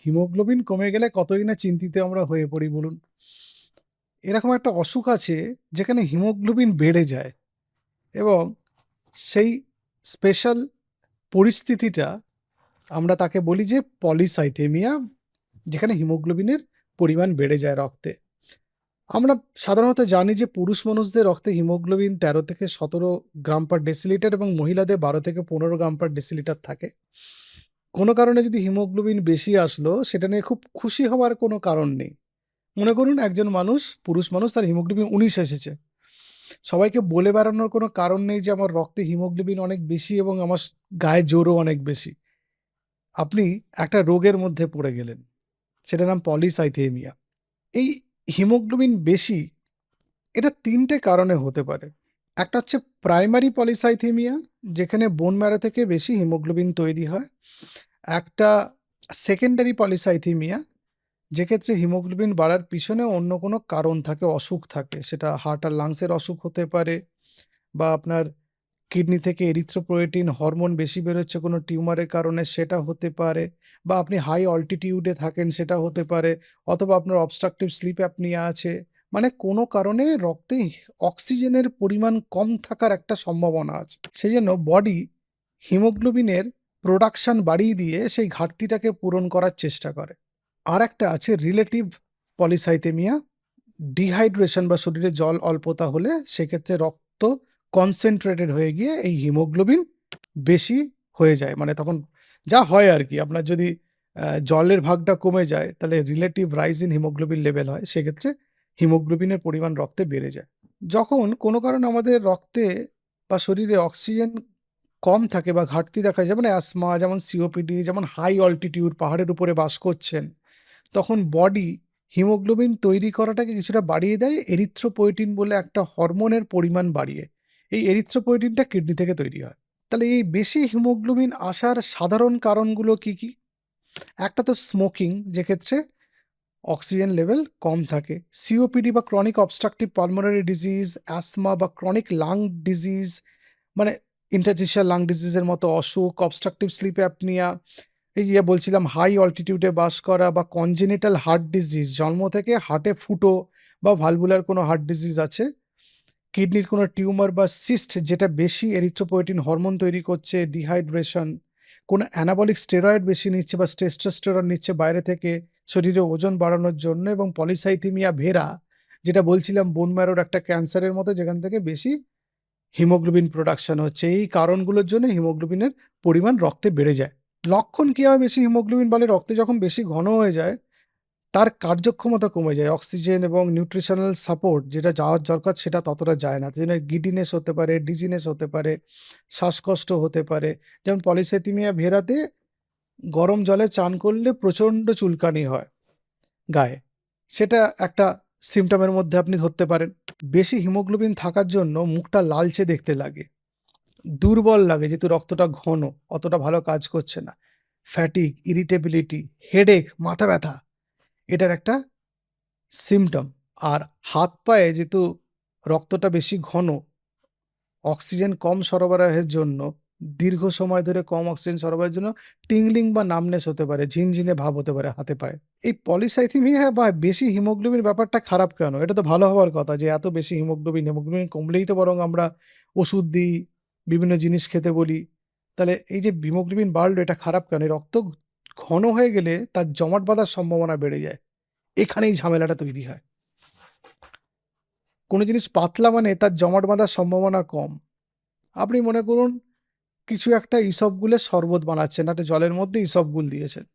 Haemoglobin কমে গেলে কতই না চিন্তিত আমরা হয়ে পড়ি বলুন। এরকম একটা অসুখ আছে যেখানে হিমোগ্লোবিন বেড়ে যায় এবং সেই স্পেশাল পরিস্থিতিটা আমরা তাকে বলি যে পলিসাইথেমিয়া, যেখানে হিমোগ্লোবিনের পরিমাণ বেড়ে যায় রক্তে। আমরা সাধারণত জানি যে পুরুষ মানুষদের রক্তে হিমোগ্লোবিন ১৩ থেকে ১৭ গ্রাম পার ডেসিলিটার এবং মহিলাদের ১২ থেকে ১৫ গ্রাম পার ডেসিলিটার থাকে। কোনো কারণে যদি হিমোগ্লোবিন বেশি আসলো সেটা নিয়ে খুব খুশি হওয়ার কোনো কারণ নেই। মনে করুন একজন মানুষ, পুরুষ মানুষ, তার হিমোগ্লোবিন ১৯ এসেছে। সবাইকে বলে বেড়ানোর কোনো কারণ নেই যে আমার রক্তে হিমোগ্লোবিন অনেক বেশি এবং আমার গায়ে জোরও অনেক বেশি। আপনি একটা রোগের মধ্যে পড়ে গেলেন। সেটার নাম পলিসাইথেমিয়া। এই হিমোগ্লোবিন বেশি, এটা ৩ টে কারণে হতে পারে। একটা হচ্ছে প্রাইমারি পলিসাইথেমিয়া, যেখানে বোন ম্যারো থেকে বেশি হিমোগ্লোবিন তৈরি হয়। একটা সেকেন্ডারি পলিসাইথেমিয়া, যেক্ষেত্রে হিমোগ্লোবিন বাড়ার পিছনে অন্য কোনো কারণ থাকে, অসুখ থাকে। সেটা হার্ট আর লাংসের অসুখ হতে পারে, বা আপনার কিডনি থেকে এরিথ্রোপয়েটিন হরমোন বেশি বেরোচ্ছে কোনো টিউমারের কারণে, সেটা হতে পারে, বা আপনি হাই অল্টিটিউডে থাকেন সেটা হতে পারে, অথবা আপনার অবস্ট্রাকটিভ স্লিপ অ্যাপনিয়া আছে। মানে কোনো কারণে রক্তে অক্সিজেনের পরিমাণ কম থাকার একটা সম্ভাবনা আছে। সেই জন্য বডি হিমোগ্লোবিনের প্রোডাকশন বাড়িয়ে দিয়ে সেই ঘাটতিটাকে পূরণ করার চেষ্টা করে। আর একটা আছে রিলেটিভ পলিসাইথেমিয়া, ডিহাইড্রেশন বা শরীরে জল অল্পতা হলে সেক্ষেত্রে রক্ত কনসেন্ট্রেটেড হয়ে গিয়ে এই হিমোগ্লোবিন বেশি হয়ে যায়। মানে তখন যা হয় আর কি, আপনার যদি জলের ভাগটা কমে যায় তাহলে relative rise in haemoglobin level হয়, সেক্ষেত্রে হিমোগ্লোবিনের পরিমাণ রক্তে বেড়ে যায়। যখন কোনো কারণে আমাদের রক্তে বা শরীরে অক্সিজেন কম থাকে বা ঘাটতি দেখা যায়, যেমন অ্যাসমা, যেমন সিওপিডি, যেমন হাই অল্টিটিউড পাহাড়ের উপরে বাস করছেন, তখন বডি হিমোগ্লোবিন তৈরি করাটাকে কিছুটা বাড়িয়ে দেয় এরিথ্রোপয়েটিন বলে একটা হরমোনের পরিমাণ বাড়িয়ে। এই এরিথ্রোপয়েটিনটা কিডনি থেকে তৈরি হয়। তাহলে এই বেশি হিমোগ্লোবিন আসার সাধারণ কারণগুলো কি কি? একটা তো স্মোকিং, যেক্ষেত্রে অক্সিজেন লেভেল কম থাকে। সিওপিডি বা chronic obstructive pulmonary disease, asthma বা ক্রনিক লাং ডিজিজ, মানে ইন্টারস্টিশিয়াল লাং ডিজিজের মতো অসুখ, অবস্ট্রাকটিভ স্লিপ অ্যাপনিয়া, এই যে বলছিলাম হাই অল্টিটিউডে বাস করা, বা কনজেনিটাল হার্ট ডিজিজ, জন্ম থেকে হার্টে ফুটো বা ভালভুলার কোনো হার্ট ডিজিজ আছে, কিডনির কোনো টিউমার বা সিস্ট যেটা বেশি এরিথ্রোপয়েটিন হরমোন তৈরি করছে, ডিহাইড্রেশন, কোনো অ্যানাবলিক স্টেরয়েড বেশি নিচ্ছে বা টেস্টোস্টেরন নিচ্ছে বাইরে থেকে শরীরে ওজন বাড়ানোর জন্য, এবং পলিসাইথেমিয়া ভেরা, যেটা বলছিলাম বোন ম্যারোর একটা ক্যান্সারের মতো, যেখান থেকে বেশি হিমোগ্লোবিন প্রোডাকশন হচ্ছে। এই কারণগুলোর জন্য হিমোগ্লোবিনের পরিমাণ রক্তে বেড়ে যায়। লক্ষণ কি হয় বেশি হিমোগ্লোবিন বাড়লে? রক্তে যখন বেশি ঘন হয়ে যায় তার কার্যক্ষমতা কমে যায়। অক্সিজেন এবং নিউট্রিশনাল সাপোর্ট যেটা যাওয়ার দরকার সেটা ততটা যায় না। যেন গিডিনেস হতে পারে, ডিজিনেস হতে পারে, শ্বাসকষ্ট হতে পারে। যেমন পলিসাইথেমিয়া ভেরাতে গরম জলে চান করলে প্রচণ্ড চুলকানি হয় গায়ে। সেটা একটা সিম্পটমের মধ্যে আপনি ধরতে পারেন। বেশি হিমোগ্লোবিন থাকার জন্য মুখটা লালচে দেখতে লাগে, দুর্বল লাগে যেহেতু রক্তটা ঘন, অতটা ভালো কাজ করছে না। ফ্যাটিগ, ইরিটেবিলিটি, হেডেক, মাথা ব্যথা, এটার একটা সিম্পটম। আর হাত পায়ে যেহেতু রক্তটা বেশি ঘন, অক্সিজেন কম সরবরাহের জন্য, দীর্ঘ সময় ধরে কম অক্সিজেন সরবরাহের জন্য টিংলিং বা নামনেস হতে পারে, ঝিনঝিনে ভাব হতে পারে হাতে পায়ে। এই পলিসাইথেমিয়া বা বেশি হিমোগ্লোবিন ব্যাপারটা খারাপ কেন? এটা তো ভালো হওয়ার কথা যে এত বেশি হিমোগ্লোবিন কমলেই তো বরং আমরা ওষুধ দিই, বিভিন্ন জিনিস খেতে বলি। তাহলে এই যে হিমোগ্লোবিন বাড়লো, এটা খারাপ কেন? এই রক্ত ঘন হয়ে গেলে তার জমাট বাঁধার সম্ভাবনা বেড়ে যায়। এখানেই ঝামেলাটা তৈরি হয়। কোনো জিনিস পাতলা মানে তার জমাট বাঁধার সম্ভাবনা কম। আপনি মনে করুন কিছু একটা ইসবগুলের শরবত বানাচ্ছেন, একটা জলের মধ্যে ইসবগুল দিয়েছেন,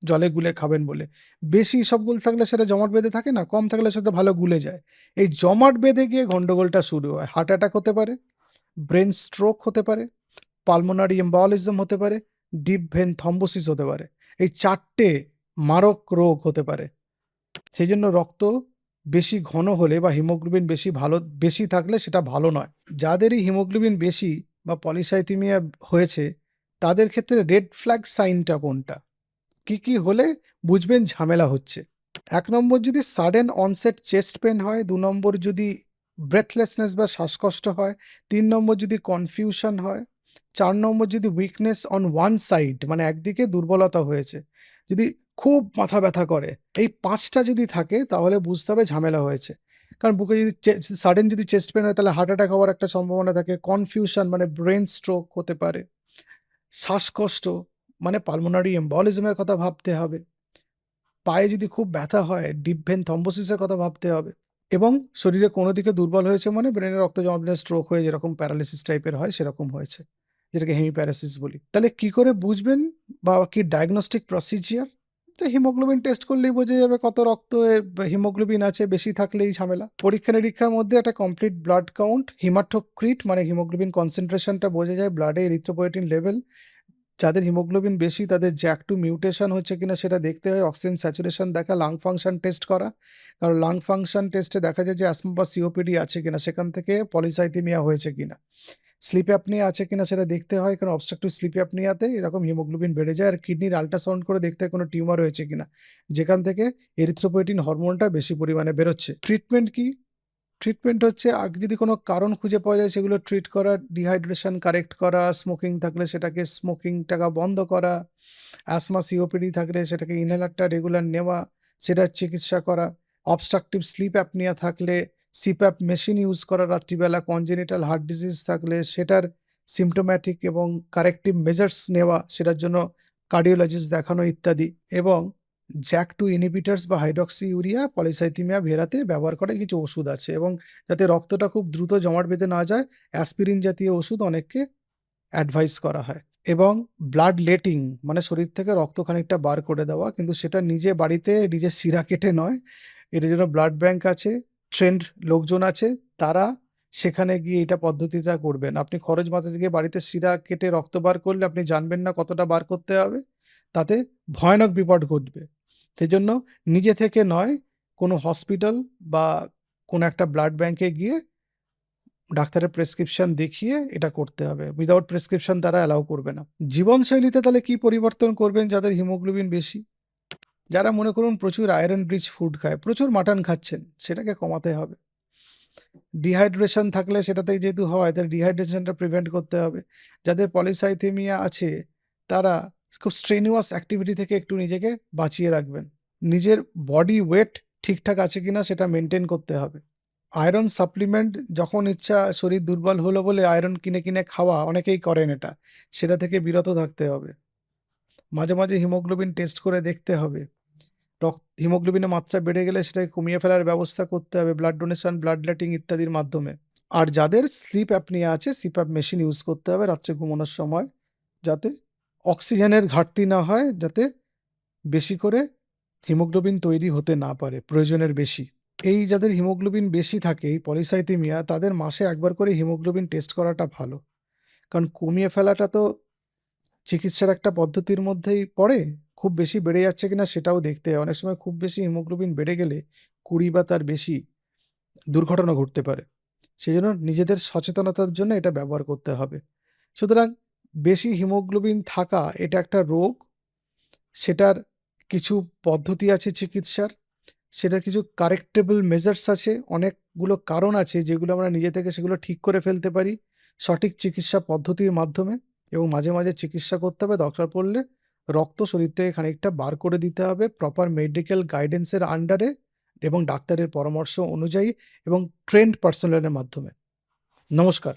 জলে গুলে খাবেন বলে। বেশি ইসবগুল থাকলে সেটা জমাট বেঁধে থাকে না, কম থাকলে সেটা ভালো গুলে যায়। এই জমাট বেঁধে গিয়ে গন্ডগোলটা শুরু হয়। হার্ট অ্যাটাক হতে পারে, ব্রেন স্ট্রোক হতে পারে, পালমোনারি এম্বলিজম হতে পারে, ডিপ ভেন থ্রম্বোসিস হতে পারে। এই ৪ টে মারক রোগ হতে পারে। সেই জন্য রক্ত বেশি ঘন হলে বা হিমোগ্লোবিন বেশি থাকলে সেটা ভালো নয়। যাদেরই হিমোগ্লোবিন বেশি বা পলিসাইথেমিয়া হয়েছে তাদের ক্ষেত্রে রেড ফ্ল্যাগ সাইনটা কোনটা? কি কি হলে বুঝবেন ঝামেলা হচ্ছে? ১ নম্বর যদি সাডেন অনসেট চেস্ট পেন হয়, ২ নম্বর যদি ব্রেথলেসনেস বা শ্বাসকষ্ট হয়, ৩ নম্বর যদি কনফিউশন হয়, ৪ নম্বর যদি উইকনেস অন ওয়ান সাইড মানে একদিকে দুর্বলতা হয়েছে, যদি খুব মাথা ব্যথা করে। এই ৫ টা যদি থাকে তাহলে বুঝতে হবে ঝামেলা হয়েছে। কারণ বুকে যদি সাডেন যদি চেস্ট পেইন হয় তাহলে হার্ট অ্যাটাক হওয়ার একটা সম্ভাবনা থাকে। কনফিউশন মানে ব্রেইন স্ট্রোক হতে পারে। শ্বাসকষ্ট মানে পালমোনারি এম্বলিজম এর কথা ভাবতে হবে। পায়ে যদি খুব ব্যথা হয় ডিপ ভেন থ্রম্বোসিস এর কথা ভাবতে হবে। এবং শরীরে কোনো দিকে দুর্বল হয়েছে মানে ব্রেইনে রক্ত জমা বেড়ে স্ট্রোক হয়ে যেরকম প্যারালিসিস টাইপের হয় সেরকম হয়েছে। যেটাকে হেমিপ্যারাসিস বলি। তাহলে কি করে বুঝবেন বা কি ডায়াগনস্টিক প্রসিজিওর? তো হিমোগ্লোবিন টেস্ট করলেই বোঝা যাবে কত রক্তে হিমোগ্লোবিন আছে, বেশি থাকলেই ঝামেলা। পরীক্ষা-নিরীক্ষার মধ্যে একটা কমপ্লিট ব্লাড কাউন্ট, হিমাটোক্রিট মানে হিমোগ্লোবিন কনসেনট্রেশনটা বোঝা যায়, ব্লাডে এরিথ্রোপয়েটিন লেভেল। যাদের হিমোগ্লোবিন বেশি তাদের JAK2 মিউটেশন হচ্ছে কিনা সেটা দেখতে হয়, অক্সিজেন স্যাচুরেশন দেখা, লাং ফাংশন টেস্ট করা। কারণ লাং ফাংশন টেস্টে দেখা যায় যে অ্যাসমা বা COPD আছে কিনা, সেখান থেকে পলিসাইথেমিয়া হয়েছে কিনা। স্লিপ অ্যাপনিয়া আছে কিনা সেটা দেখতে হয়, কারণ অবস্ট্রাকটিভ স্লিপ অ্যাপনিয়াতে এরকম হিমোগ্লোবিন বেড়ে যায়। আর কিডনির আল্ট্রাসাউন্ড করে দেখতে হয় কোনো টিউমার হয়েছে কিনা, যেখান থেকে এরিথ্রোপয়েটিন হরমোনটা বেশি পরিমাণে বেরোচ্ছে। ট্রিটমেন্ট কি? ট্রিটমেন্ট হচ্ছে আগে যদি কোনো কারণ খুঁজে পাওয়া যায় সেগুলো ট্রিট করা, ডিহাইড্রেশন কারেক্ট করা, স্মোকিং থাকলে সেটাকে স্মোকিংটাকে বন্ধ করা, অ্যাসমা COPD থাকলে সেটাকে ইনহেলারটা রেগুলার নেওয়া, সেটার চিকিৎসা করা, অবস্ট্রাকটিভ স্লিপ অ্যাপনিয়া থাকলে CPAP মেশিন ইউজ করা রাত্রিবেলা, কনজেনিটাল হার্ট ডিজিজ থাকলে সেটার সিম্পটোম্যাটিক এবং কারেক্টিভ মেজার্স নেওয়া, সেটার জন্য কার্ডিওলজিস্ট দেখানো ইত্যাদি। এবং JAK2 ইনহিবিটরস বা হাইড্রক্সিউরিয়া পলিসাইথেমিয়া ভেরাতে ব্যবহার করা কিছু ওষুধ আছে, এবং যাতে রক্তটা খুব দ্রুত জমাট বেঁধে না যায় অ্যাসপিরিন জাতীয় ওষুধ অনেককে অ্যাডভাইস করা হয়। এবং ব্লাড লেটিং মানে শরীর থেকে রক্ত খানিকটা বার করে দেওয়া, কিন্তু সেটা নিজে বাড়িতে নিজের শিরা কেটে নয়। এটার জন্য ব্লাড ব্যাংক আছে, ট্রেন্ড লোকজন আছে, তারা সেখানে গিয়ে এটা পদ্ধতিটা করবেন। আপনি খরচ বাঁচাতে গিয়ে বাড়িতে শিরা কেটে রক্ত বার করলে আপনি জানবেন না কতটা বার করতে হবে, তাতে ভয়ানক বিপদ ঘটবে। সেজন্য নিজে থেকে নয়, কোনো হসপিটাল বা কোনো একটা ব্লাড ব্যাংকে গিয়ে ডাক্তারের প্রেসক্রিপশন দেখিয়ে এটা করতে হবে। উইথআউট প্রেসক্রিপশন তারা অ্যালাউ করবে না। জীবনশৈলীতে তাহলে কি পরিবর্তন করবেন যাদের হিমোগ্লোবিন বেশি? যারা মনে করুন প্রচুর আয়রন রিচ ফুড খায়, প্রচুর মাটন খাচ্ছেন, সেটাকে কমাতে হবে। ডিহাইড্রেশন থাকলে সেটাতে যেহেতু হয় তাহলে ডিহাইড্রেশনটা প্রিভেন্ট করতে হবে। যাদের পলিসাইথেমিয়া আছে তারা খুব স্ট্রেনুয়াস অ্যাক্টিভিটি থেকে একটু নিজেকে বাঁচিয়ে রাখবেন। নিজের বডি ওয়েট ঠিকঠাক আছে কিনা সেটা মেনটেন করতে হবে। আয়রন সাপ্লিমেন্ট যখন ইচ্ছা, শরীর দুর্বল হলো বলে আয়রন কিনে খাওয়া, অনেকেই করেন এটা, সেটা থেকে বিরত থাকতে হবে। মাঝে মাঝে হিমোগ্লোবিন টেস্ট করে দেখতে হবে। হিমোগ্লোবিনের মাত্রা বেড়ে গেলে সেটাকে কমিয়ে ফেলার ব্যবস্থা করতে হবে ব্লাড ডোনেশন, ব্লাড লেটিং ইত্যাদির মাধ্যমে। আর যাদের স্লিপ অ্যাপনিয়া আছে CPAP মেশিন ইউজ করতে হবে রাত্রে ঘুমানোর সময়, যাতে অক্সিজেনের ঘাটতি না হয়, যাতে বেশি করে হিমোগ্লোবিন তৈরি হতে না পারে প্রয়োজনের বেশি। এই যাদের হিমোগ্লোবিন বেশি থাকে, এই পলিসাইথেমিয়া, তাদের মাসে একবার করে হিমোগ্লোবিন টেস্ট করাটা ভালো। কারণ কমিয়ে ফেলাটা তো চিকিৎসার একটা পদ্ধতির মধ্যেই পড়ে। খুব বেশি বেড়ে যাচ্ছে কিনা সেটাও দেখতে হয়। অনেক সময় খুব বেশি হিমোগ্লোবিন বেড়ে গেলে 20 বা তার বেশি দুর্ঘটনা ঘটতে পারে। সেজন্য নিজেদের সচেতনতার জন্য এটা ব্যবহার করতে হবে। সুতরাং বেশি হিমোগ্লোবিন থাকা এটা একটা রোগ। সেটার কিছু পদ্ধতি আছে চিকিৎসার। সেটার কিছু কারেক্টেবল মেজার্স আছে। অনেকগুলো কারণ আছে যেগুলো আমরা নিজে থেকে সেগুলো ঠিক করে ফেলতে পারি সঠিক চিকিৎসা পদ্ধতির মাধ্যমে। এবং মাঝে মাঝে চিকিৎসা করতে হবে, দরকার পড়লে রক্ত শরীর থেকে খানিকটা বার করে দিতে হবে প্রপার মেডিকেল গাইডেন্সের আন্ডারে এবং ডাক্তারের পরামর্শ অনুযায়ী এবং ট্রেন্ড পার্সোনেলের মাধ্যমে। নমস্কার।